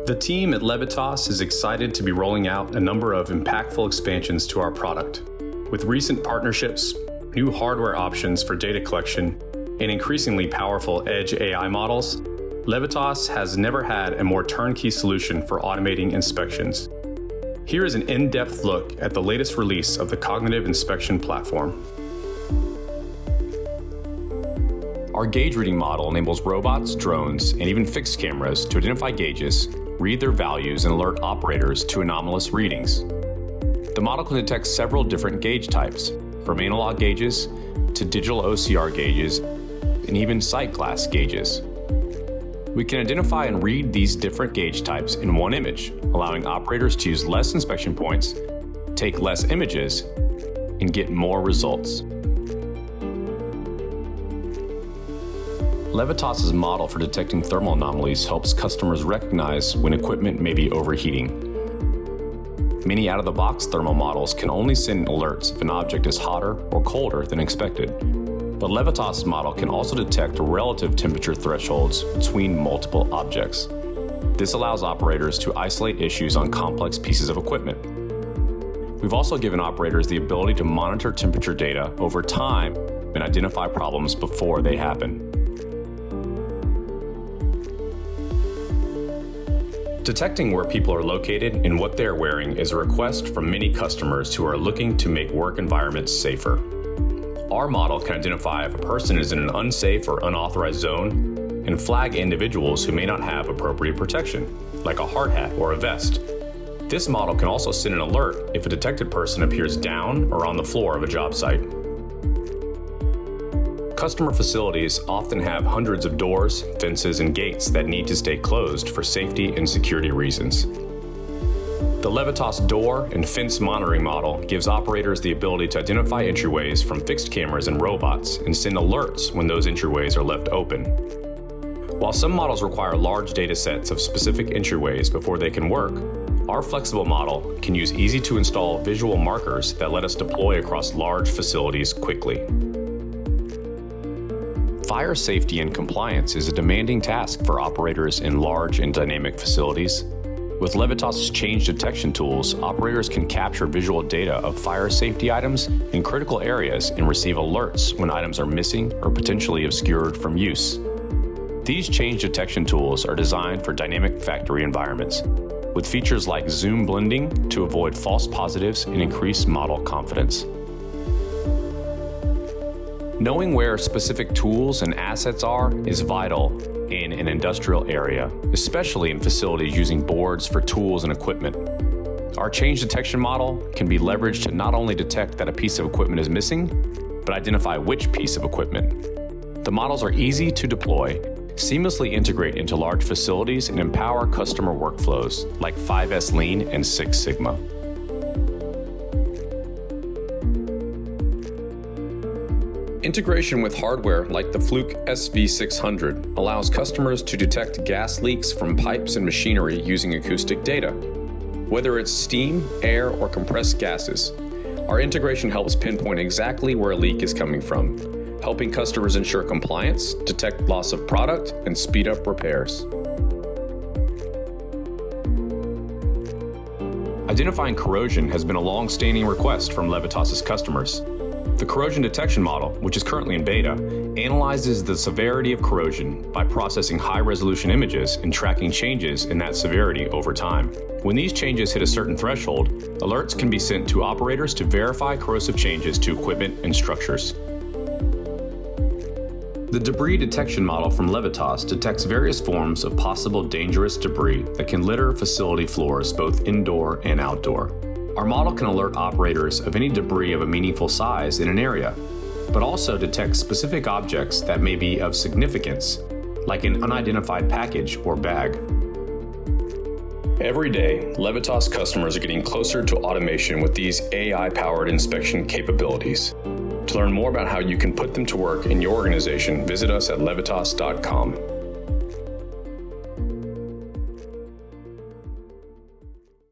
The team at Levatas is excited to be rolling out a number of impactful expansions to our product. With recent partnerships, new hardware options for data collection, and increasingly powerful edge AI models, Levatas has never had a more turnkey solution for automating inspections. Here is an in-depth look at the latest release of the Cognitive Inspection Platform. Our gauge reading model enables robots, drones, and even fixed cameras to identify gauges, read their values, and alert operators to anomalous readings. The model can detect several different gauge types, from analog gauges to digital OCR gauges, and even sight glass gauges. We can identify and read these different gauge types in one image, allowing operators to use less inspection points, take less images, and get more results. Levatas' model for detecting thermal anomalies helps customers recognize when equipment may be overheating. Many out-of-the-box thermal models can only send alerts if an object is hotter or colder than expected. But Levatas' model can also detect relative temperature thresholds between multiple objects. This allows operators to isolate issues on complex pieces of equipment. We've also given operators the ability to monitor temperature data over time and identify problems before they happen. Detecting where people are located and what they are wearing is a request from many customers who are looking to make work environments safer. Our model can identify if a person is in an unsafe or unauthorized zone and flag individuals who may not have appropriate protection, like a hard hat or a vest. This model can also send an alert if a detected person appears down or on the floor of a job site. Customer facilities often have hundreds of doors, fences, and gates that need to stay closed for safety and security reasons. The Levatas door and fence monitoring model gives operators the ability to identify entryways from fixed cameras and robots and send alerts when those entryways are left open. While some models require large data sets of specific entryways before they can work, our flexible model can use easy-to-install visual markers that let us deploy across large facilities quickly. Fire safety and compliance is a demanding task for operators in large and dynamic facilities. With Levatas' change detection tools, operators can capture visual data of fire safety items in critical areas and receive alerts when items are missing or potentially obscured from use. These change detection tools are designed for dynamic factory environments, with features like zoom blending to avoid false positives and increase model confidence. Knowing where specific tools and assets are is vital in an industrial area, especially in facilities using boards for tools and equipment. Our change detection model can be leveraged to not only detect that a piece of equipment is missing, but identify which piece of equipment. The models are easy to deploy, seamlessly integrate into large facilities, and empower customer workflows like 5S Lean and Six Sigma. Integration with hardware like the Fluke SV600 allows customers to detect gas leaks from pipes and machinery using acoustic data. Whether it's steam, air, or compressed gases, our integration helps pinpoint exactly where a leak is coming from, helping customers ensure compliance, detect loss of product, and speed up repairs. Identifying corrosion has been a long-standing request from Levatas' customers. The corrosion detection model, which is currently in beta, analyzes the severity of corrosion by processing high-resolution images and tracking changes in that severity over time. When these changes hit a certain threshold, alerts can be sent to operators to verify corrosive changes to equipment and structures. The debris detection model from Levatas detects various forms of possible dangerous debris that can litter facility floors both indoor and outdoor. Our model can alert operators of any debris of a meaningful size in an area, but also detect specific objects that may be of significance, like an unidentified package or bag. Every day, Levatas customers are getting closer to automation with these AI-powered inspection capabilities. To learn more about how you can put them to work in your organization, visit us at levatas.com.